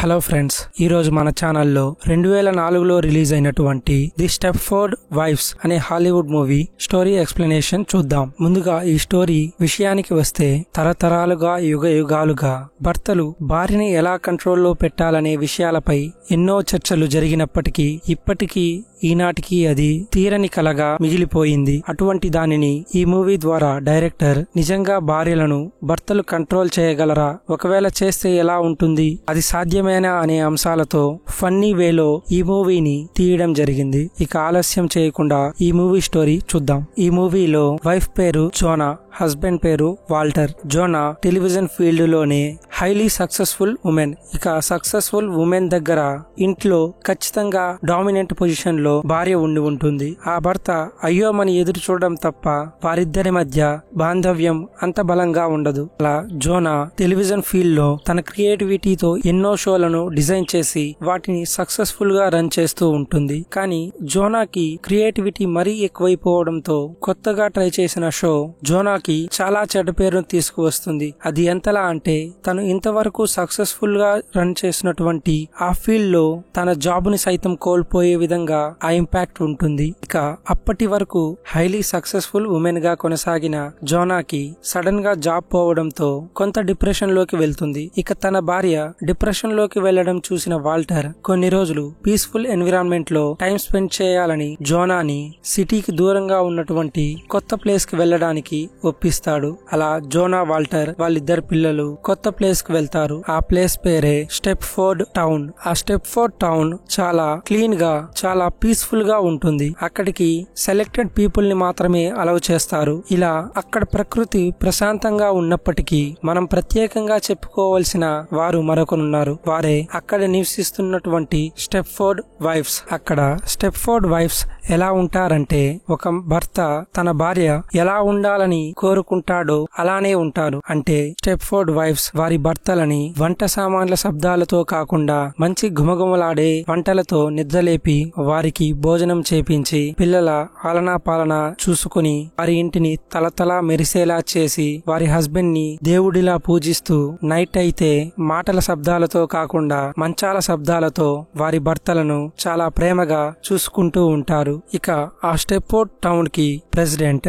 Hello friends, ఈ రోజు మన ఛానల్లో 2004లో రిలీజ్ అయినటువంటి ది స్టెప్ఫోర్డ్ వైఫ్స్ అనే హాలీవుడ్ మూవీ స్టోరీ ఎక్స్ప్లెనేషన్ చూద్దాం. ముందుగా ఈ స్టోరీ విషయానికి వస్తే, తరతరాలుగా యుగాలుగా భర్తలు భార్యని ఎలా కంట్రోల్లో పెట్టాలనే విషయాలపై ఎన్నో చర్చలు జరిగినప్పటికీ ఇప్పటికీ ఈనాటికి అది తీరని కలగా మిగిలిపోయింది. అటువంటి దానిని ఈ మూవీ ద్వారా డైరెక్టర్ నిజంగా భార్యలను భర్తలు కంట్రోల్ చేయగలరా, ఒకవేళ చేస్తే ఎలా ఉంటుంది, అది సాధ్యమేనా అనే అంశాలతో ఫన్నీ వేలో ఈ మూవీని తీయడం జరిగింది. ఇక ఆలస్యం చేయకుండా ఈ మూవీ స్టోరీ చూద్దాం. ఈ మూవీలో వైఫ్ పేరు జోనా, హస్బెండ్ పేరు వాల్టర్. జోనా టెలివిజన్ ఫీల్డ్ లోనే హైలీ సక్సెస్ఫుల్ ఉమెన్. ఇక సక్సెస్ఫుల్ ఉమెన్ దగ్గర ఇంట్లో ఖచ్చితంగా డామినెంట్ పొజిషన్ లో భార్య ఉండి ఉంటుంది. ఆ భర్త అయ్యోమని ఎదురు చూడడం తప్ప వారిద్దరి మధ్య బాంధవ్యం అంత బలంగా ఉండదు. అలా జోనా టెలివిజన్ ఫీల్డ్ లో తన క్రియేటివిటీతో ఎన్నో షోలను డిజైన్ చేసి వాటిని సక్సెస్ఫుల్ గా రన్ చేస్తూ ఉంటుంది. కానీ జోనాకి క్రియేటివిటీ మరీ ఎక్కువైపోవడంతో కొత్తగా ట్రై చేసిన షో జోనాకి చాలా చెడ్డ పేరును తీసుకువస్తుంది. అది ఎంతలా అంటే, తను ఇంతవరకు సక్సెస్ఫుల్ గా రన్ చేసినటువంటి ఆ ఫీల్డ్ లో తన జాబ్ ని సైతం కోల్పోయే విధంగా ఆ ఇంపాక్ట్ ఉంటుంది. ఇక అప్పటి వరకు హైలీ సక్సెస్ఫుల్ ఉమెన్ గా కొనసాగిన జోనాకి సడన్ గా జాబ్ పోవడంతో కొంత డిప్రెషన్ లోకి వెళ్తుంది. ఇక తన భార్య డిప్రెషన్ లోకి వెళ్లడం చూసిన వాల్టర్ కొన్ని రోజులు పీస్ఫుల్ ఎన్విరాన్మెంట్ లో టైం స్పెండ్ చేయాలని జోనాని సిటీకి దూరంగా ఉన్నటువంటి కొత్త ప్లేస్ కి వెళ్లడానికి ఒప్పిస్తాడు. అలా జోనా వాల్టర్ వాళ్ళిద్దరు పిల్లలు కొత్త ప్లేస్ కి వెళ్తారు. ఆ ప్లేస్ పేరే స్టెప్ఫోర్డ్ టౌన్. ఆ స్టెప్ఫోర్డ్ టౌన్ చాలా క్లీన్ గా, చాలా పీస్ఫుల్ గా ఉంటుంది. అక్కడికి సెలెక్టెడ్ పీపుల్ ని మాత్రమే అలౌ చేస్తారు. ఇలా అక్కడ ప్రకృతి ప్రశాంతంగా ఉన్నప్పటికీ మనం ప్రత్యేకంగా చెప్పుకోవాల్సిన వారు మరొకరున్నారు. వారే అక్కడ నివసిస్తున్నటువంటి స్టెప్ఫోర్డ్ వైఫ్స్. అక్కడ స్టెప్ఫోర్డ్ వైఫ్స్ ఎలా ఉంటారంటే, ఒక భర్త తన భార్య ఎలా ఉండాలని కోరుకుంటాడో అలానే ఉంటారు. అంటే స్టెప్ఫోర్డ్ వైఫ్స్ వారి భర్తలని వంట సామాన్ల శబ్దాలతో కాకుండా మంచి గుమగుమలాడే వంటలతో నిద్రలేపి వారికి భోజనం చేపించి పిల్లల ఆలనా పాలన చూసుకుని వారి ఇంటిని తలతలా మెరిసేలా చేసి వారి హస్బెండ్ ని దేవుడిలా పూజిస్తూ నైట్ అయితే మాటల శబ్దాలతో కాకుండా మంచాల శబ్దాలతో వారి భర్తలను చాలా ప్రేమగా చూసుకుంటూ ఉంటారు. ఇక ఆ స్టెప్ఫోర్డ్ టౌన్ కి ప్రెసిడెంట్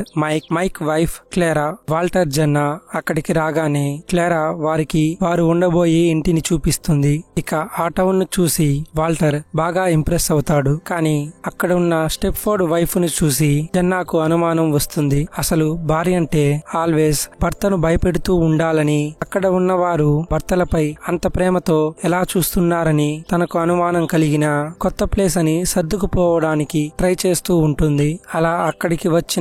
మైక్ వైఫ్ క్లేరా. వాల్టర్ జన్నా అక్కడికి రాగానే క్లేరా వారికి వారు ఉండబోయే ఇంటిని చూపిస్తుంది. ఇక ఆ టౌన్ ను చూసి వాల్టర్ బాగా ఇంప్రెస్ అవుతాడు. కానీ అక్కడ ఉన్న స్టెప్ఫోర్డ్ వైఫ్ ను చూసి జన్నాకు అనుమానం వస్తుంది. అసలు భార్య అంటే ఆల్వేస్ భర్తను భయపెడుతూ ఉండాలని, అక్కడ ఉన్నవారు భర్తలపై అంత ప్రేమతో ఎలా చూస్తున్నారని తనకు అనుమానం కలిగిన కొత్త ప్లేస్ అని సర్దుకుపోవడానికి ట్రై చేస్తూ ఉంటుంది. అలా అక్కడికి వచ్చిన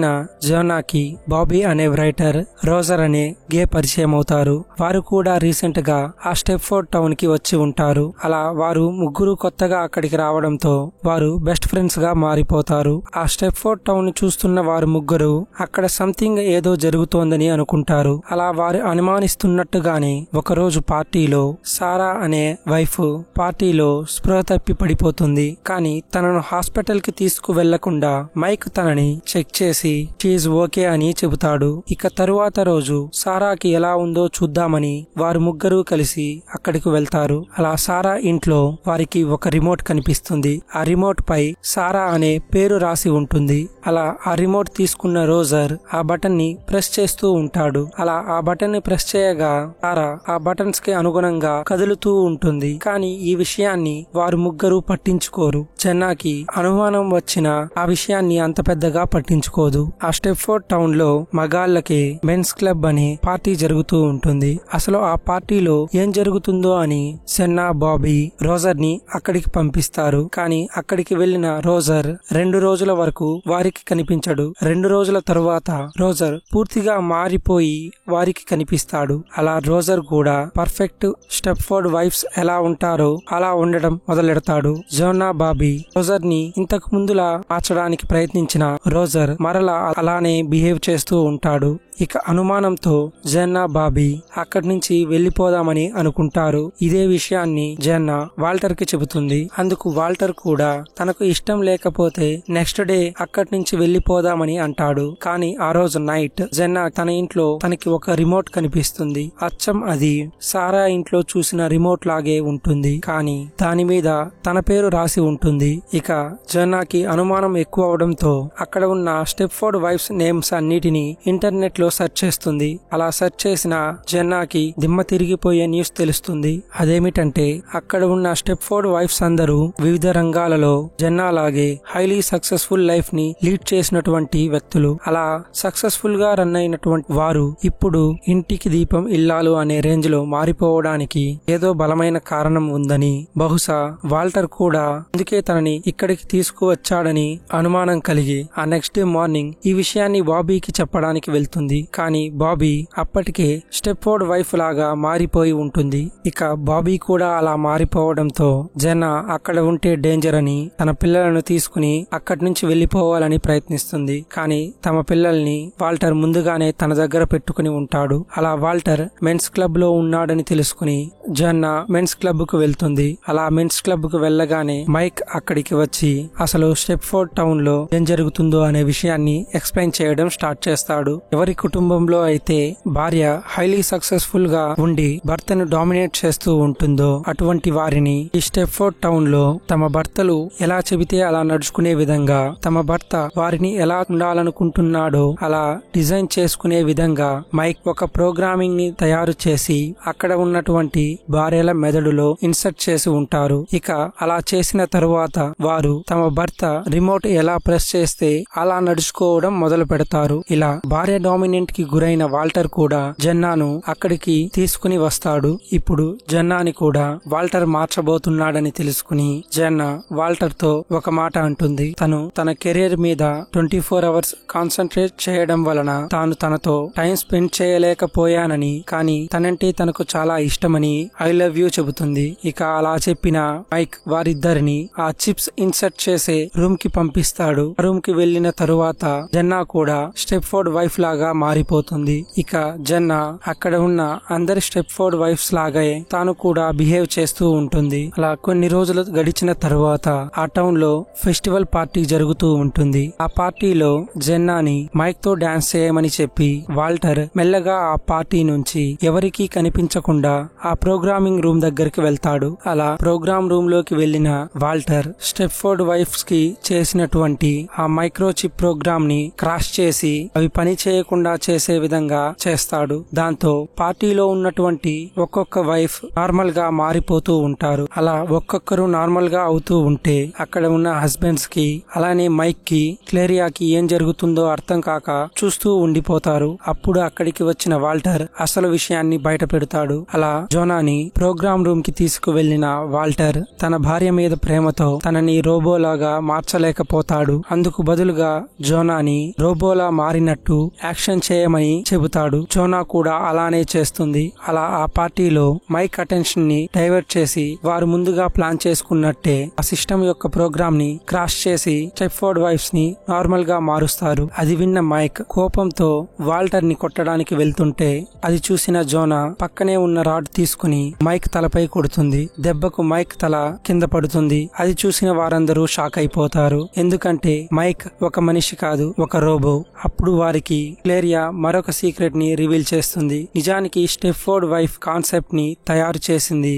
జోనాకి బాబీ అనే రైటర్, రోజర్ అనే గే పరిచయం అవుతారు. వారు కూడా రీసెంట్ గా ఆ స్టెప్ఫోర్డ్ టౌన్ కి వచ్చి ఉంటారు. అలా వారు ముగ్గురు కొత్తగా అక్కడికి రావడంతో వారు బెస్ట్ ఫ్రెండ్స్ గా మారిపోతారు. ఆ స్టెప్ఫోర్డ్ టౌన్ ని చూస్తున్న వారు ముగ్గురు అక్కడ సంథింగ్ ఏదో జరుగుతోందని అనుకుంటారు. అలా వారు అనుమానిస్తున్నట్టుగానే ఒకరోజు పార్టీలో సారా అనే వైఫ్ పార్టీలో స్పృహ తప్పి పడిపోతుంది. కానీ తనను హాస్పిటల్ కి తీసుకు వెళ్లకుండా మైక్ తనని చెక్ చేసి షీఈ్ ఓకే అని చెబుతాడు. ఇక తరువాత రోజు సారాకి ఎలా ఉందో చూద్దామని వారు ముగ్గురు కలిసి అక్కడికి వెళ్తారు. అలా సారా ఇంట్లో వారికి ఒక రిమోట్ కనిపిస్తుంది. ఆ రిమోట్ పై సారా అనే పేరు రాసి ఉంటుంది. అలా ఆ రిమోట్ తీసుకున్న రోజర్ ఆ బటన్ ని ప్రెస్ చేస్తూ ఉంటాడు. అలా ఆ బటన్ ని ప్రెస్ చేయగా సారా ఆ బటన్స్ కి అనుగుణంగా కదులుతూ ఉంటుంది. కానీ ఈ విషయాన్ని వారు ముగ్గురు పట్టించుకోరు. జన్నాకి అనుమానం వచ్చిన ఆ విషయాన్ని అంత పెద్దగా పట్టించుకోదు. ఆ స్టెప్ఫోర్డ్ టౌన్ లో మగాళ్ళకి మెన్స్ క్లబ్ అనే పార్టీ జరుగుతూ ఉంటుంది. అసలు ఆ పార్టీలో ఏం జరుగుతుందో అని సెన్నా, బాబీ రోజర్ ని అక్కడికి పంపిస్తారు. కానీ అక్కడికి వెళ్లిన రోజర్ 2 రోజుల వరకు వారికి కనిపించడు. 2 రోజుల తరువాత రోజర్ పూర్తిగా మారిపోయి వారికి కనిపిస్తాడు. అలా రోజర్ కూడా పర్ఫెక్ట్ స్టెప్ఫోర్డ్ వైఫ్స్ ఎలా ఉంటారో అలా ఉండడం మొదలెడతాడు. జోనా, బాబీ రోజర్ ని ఇంతకు ముందులా మార్చడానికి ప్రయత్నించిన రోజర్ మరలా అలానే బిహేవ్ చేస్తూ ఉంటాడు. ఇక అనుమానంతో జెన్నా బాబీ అక్కడి నుంచి వెళ్లిపోదామని అనుకుంటారు. ఇదే విషయాన్ని జెన్నా వాల్టర్ కి చెబుతుంది. అందుకు వాల్టర్ కూడా తనకు ఇష్టం లేకపోతే నెక్స్ట్ డే అక్కడి నుంచి వెళ్లిపోదామని అంటాడు. కానీ ఆ రోజు నైట్ జెన్నా తన ఇంట్లో తనకి ఒక రిమోట్ కనిపిస్తుంది. అచ్చం అది సారా ఇంట్లో చూసిన రిమోట్ లాగే ఉంటుంది. కానీ దాని మీద తన పేరు రాసి ఉంటుంది. ఇక జెన్నాకి అనుమానం ఎక్కువ అవడంతో అక్కడ ఉన్న స్టెప్ఫోర్డ్ వైఫ్స్ నేమ్స్ అన్నిటినీ ఇంటర్నెట్ లో సెర్చ్ చేస్తుంది. అలా సెర్చ్ చేసిన జెన్నాకి దిమ్మ తిరిగిపోయే న్యూస్ తెలుస్తుంది. అదేమిటంటే అక్కడ ఉన్న స్టెప్ఫోర్డ్ వైఫ్స్ అందరూ వివిధ రంగాలలో జెన్నా లాగే హైలీ సక్సెస్ఫుల్ లైఫ్ ని లీడ్ చేసినటువంటి వ్యక్తులు. అలా సక్సెస్ఫుల్ గా రన్ అయినటువంటి వారు ఇప్పుడు ఇంటికి దీపం ఇల్లాలు అనే రేంజ్ లో మారిపోవడానికి ఏదో బలమైన కారణం ఉందని, బహుశా వాల్టర్ కూడా అందుకే తనని ఇక్కడికి తీసుకువచ్చాడని అనుమానం కలిగి ఆ నెక్స్ట్ డే మార్నింగ్ ఈ విషయాన్ని బాబీకి చెప్పడానికి వెళ్తుంది. కానీ బాబీ అప్పటికే స్టెప్ఫోర్డ్ వైఫ్ లాగా మారిపోయి ఉంటుంది. ఇక బాబీ కూడా అలా మారిపోవడంతో జెన్నా అక్కడ ఉంటే డేంజర్ అని తన పిల్లలను తీసుకుని అక్కడి నుంచి వెళ్లిపోవాలని ప్రయత్నిస్తుంది. కానీ తమ పిల్లల్ని వాల్టర్ ముందుగానే తన దగ్గర పెట్టుకుని ఉంటాడు. అలా వాల్టర్ మెన్స్ క్లబ్ లో ఉన్నాడని తెలుసుకుని జెన్నా మెన్స్ క్లబ్ కు వెళ్తుంది. అలా మెన్స్ క్లబ్ కు వెళ్లగానే మైక్ అక్కడికి వచ్చి అసలు స్టెప్ఫోర్డ్ టౌన్ లో ఏం జరుగుతుందో అనే విషయాన్ని ఎక్స్ప్లెయిన్ చేయడం స్టార్ట్ చేస్తాడు. ఎవరి కుటుంబంలో అయితే భార్య హైలీ సక్సెస్ఫుల్ గా ఉండి భర్తను డామినేట్ చేస్తూ ఉంటుందో అటువంటి వారిని ఈ స్టెప్ఫోర్డ్ టౌన్ లో తమ భర్తలు ఎలా చెబితే అలా నడుచుకునే విధంగా తమ భర్త వారిని ఎలా ఉండాలనుకుంటున్నాడో అలా డిజైన్ చేసుకునే విధంగా మైక్ ఒక ప్రోగ్రామింగ్ ని తయారు చేసి అక్కడ ఉన్నటువంటి భార్యల మెదడులో ఇన్సర్ట్ చేసి ఉంటారు. ఇక అలా చేసిన తరువాత వారు తమ భర్త రిమోట్ ఎలా ప్రెస్ చేస్తే అలా నడుచుకోవడం మొదలు పెడతారు. ఇలా భార్య డామినెంట్ కి గురైన వాల్టర్ కూడా జెన్నాను అక్కడికి తీసుకుని వస్తాడు. ఇప్పుడు జెన్నాని కూడా వాల్టర్ మార్చబోతున్నాడని తెలుసుకుని జెన్నా వాల్టర్ తో ఒక మాట అంటుంది. తను తన కెరీర్ మీద 24 అవర్స్ కాన్సన్ట్రేట్ చేయడం వలన తాను తనతో టైం స్పెండ్ చేయలేకపోయానని, కానీ తనంటే తనకు చాలా ఇష్టమని ఐ లవ్ యూ చెబుతుంది. ఇక అలా చెప్పిన మైక్ వారిద్దరిని ఆ చిప్స్ ఇన్సర్ట్ చేసే రూమ్ కి పంపిస్తాడు. రూమ్ కి వెళ్లిన తరువాత జెన్నా కూడా స్టెప్ఫోర్డ్ వైఫ్ లాగా మారిపోతుంది. ఇక జెన్నా అక్కడ ఉన్న అందరి స్టెప్ఫోర్డ్ వైఫ్స్ లాగే తాను కూడా బిహేవ్ చేస్తూ ఉంటుంది. అలా కొన్ని రోజులు గడిచిన తరువాత ఆ టౌన్ లో ఫెస్టివల్ పార్టీ జరుగుతూ ఉంటుంది. ఆ పార్టీలో జెన్నాని మైక్ తో డాన్స్ చేయమని చెప్పి వాల్టర్ మెల్లగా ఆ పార్టీ నుంచి ఎవరికీ కనిపించకుండా ఆ ప్రోగ్రామింగ్ రూమ్ దగ్గరికి వెళ్తాడు. అలా ప్రోగ్రామ్ రూమ్ లోకి వెళ్లిన వాల్టర్ స్టెప్ఫోర్డ్ వైఫ్స్ కి చేసినటువంటి ఆ మైక్రోచిప్ ప్రోగ్రామ్ ని క్రాష్ చేసి అవి పని చేయకుండా చేసే విధంగా చేస్తాడు. దాంతో పార్టీలో ఉన్నటువంటి ఒక్కొక్క వైఫ్ నార్మల్ గా మారిపోతూ ఉంటారు. అలా ఒక్కొక్కరు నార్మల్ గా అవుతూ ఉంటే అక్కడ ఉన్న హస్బెండ్స్ కి అలానే మైక్ కి క్లేరియాకి ఏం జరుగుతుందో అర్థం కాక చూస్తూ ఉండిపోతారు. అప్పుడు అక్కడికి వచ్చిన వాల్టర్ అసలు విషయాన్ని బయట పెడతాడు. అలా జోనాని ప్రోగ్రామ్ రూమ్ కి తీసుకువెళ్లిన వాల్టర్ తన భార్య మీద ప్రేమతో తనని రోబోలాగా మార్చలేకపోతాడు. అందుకు బదులుగా జోనాని రోబోలా మారినట్టు యాక్షన్ చేయమని చెబుతాడు. జోనా కూడా అలానే చేస్తుంది. అలా ఆ పార్టీలో మైక్ అటెన్షన్ ని డైవర్ట్ చేసి వారు ముందుగా ప్లాన్ చేసుకున్నట్టే ఆ సిస్టమ్ యొక్క ప్రోగ్రామ్ ని క్రాష్ చేసి స్టెప్ఫోర్డ్ వైఫ్స్ ని నార్మల్ గా మారుస్తారు. అది విన్న మైక్ కోపంతో వాల్టర్ ని కొట్టడానికి వెళ్తుంటే అది చూసిన జోనా పక్కనే ఉన్న రాడ్ తీసుకుని మైక్ తలపై కొడుతుంది. దెబ్బకు మైక్ తల కింద పడుతుంది. అది చూసిన వారందరూ షాక్ అయిపోతారు. ఎందుకంటే మైక్ ఒక మనిషి కాదు, ఒక రోబో. అప్పుడు వారికి క్లేరియా మరొక సీక్రెట్ ని రివీల్ చేస్తుంది. నిజానికి స్టెప్ఫోర్డ్ వైఫ్ కాన్సెప్ట్ ని తయారు చేసింది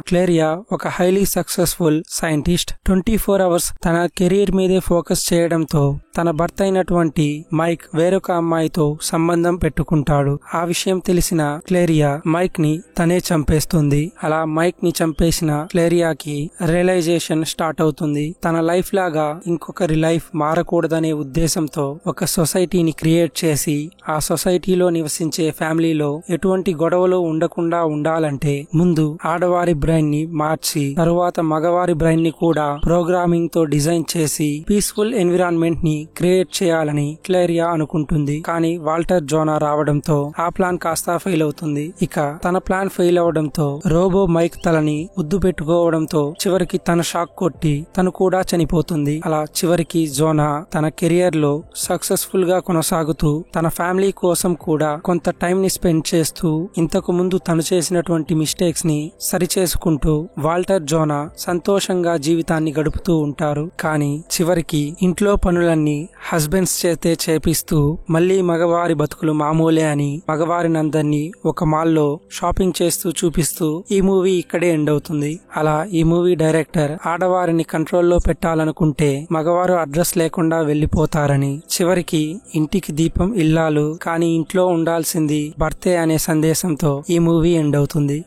క్లేరియా ఒక హైలీ సక్సెస్ఫుల్ సైంటిస్ట్. 24 అవర్స్ తన కెరీర్ మీదే ఫోకస్ చేయడంతో తన భర్త అయినటువంటి మైక్ వేరొక అమ్మాయితో సంబంధం పెట్టుకుంటాడు. ఆ విషయం తెలిసిన క్లేరియా మైక్ ని తనే చంపేస్తుంది. అలా మైక్ ని చంపేసిన క్లేరియాకి రియలైజేషన్ స్టార్ట్ అవుతుంది. తన లైఫ్ లాగా ఇంకొకరి లైఫ్ మారకూడదనే ఉద్దేశంతో ఒక సొసైటీని క్రియేట్ చేసి ఆ సొసైటీలో నివసించే ఫ్యామిలీలో ఎటువంటి గొడవలు ఉండకుండా ఉండాలంటే ముందు ఆడవారి బ్రెయిన్ ని మార్చి తరువాత మగవారి బ్రెయిన్ ని కూడా ప్రోగ్రామింగ్ తో డిజైన్ చేసి పీస్ఫుల్ ఎన్విరాన్మెంట్ ని క్రియేట్ చేయాలని క్లేరియా అనుకుంటుంది. కానీ వాల్టర్ జోనా రావడంతో ఆ ప్లాన్ కాస్త ఫెయిల్ అవుతుంది. ఇక తన ప్లాన్ ఫెయిల్ అవడంతో రోబో మైక్ తలని ముద్దు పెట్టుకోవడంతో చివరికి తన షాక్ షాక్ కొట్టి తను కూడా చనిపోతుంది. అలా చివరికి జోనా తన కెరియర్ లో సక్సెస్ఫుల్ గా కొనసాగుతూ తన ఫ్యామిలీ కోసం కూడా కొంత టైం ని స్పెండ్ చేస్తూ ఇంతకు ముందు తను చేసినటువంటి మిస్టేక్స్ ని సరిచేసుకుంటూ వాల్టర్ జోనా సంతోషంగా జీవితాన్ని గడుపుతూ ఉంటారు. కానీ చివరికి ఇంట్లో పనులన్నీ హస్బెండ్స్ చేతే చేపిస్తూ మళ్లీ మగవారి బతుకులు మామూలే అని మగవారినందరినీ ఒక మాల్లో షాపింగ్ చేస్తూ చూపిస్తూ ఈ మూవీ ఇక్కడే ఎండ్ అవుతుంది. అలా ఈ మూవీ డైరెక్టర్ ఆడవారిని కంట్రోల్లో పెట్టాలనుకుంటే మగవారు అడ్రస్ లేకుండా వెళ్లిపోతారని, చివరికి ఇంటికి దీపం ఇల్లాలు కానీ ఇంట్లో ఉండాల్సింది భర్తే అనే సందేశంతో ఈ మూవీ ఎండ్ అవుతుంది.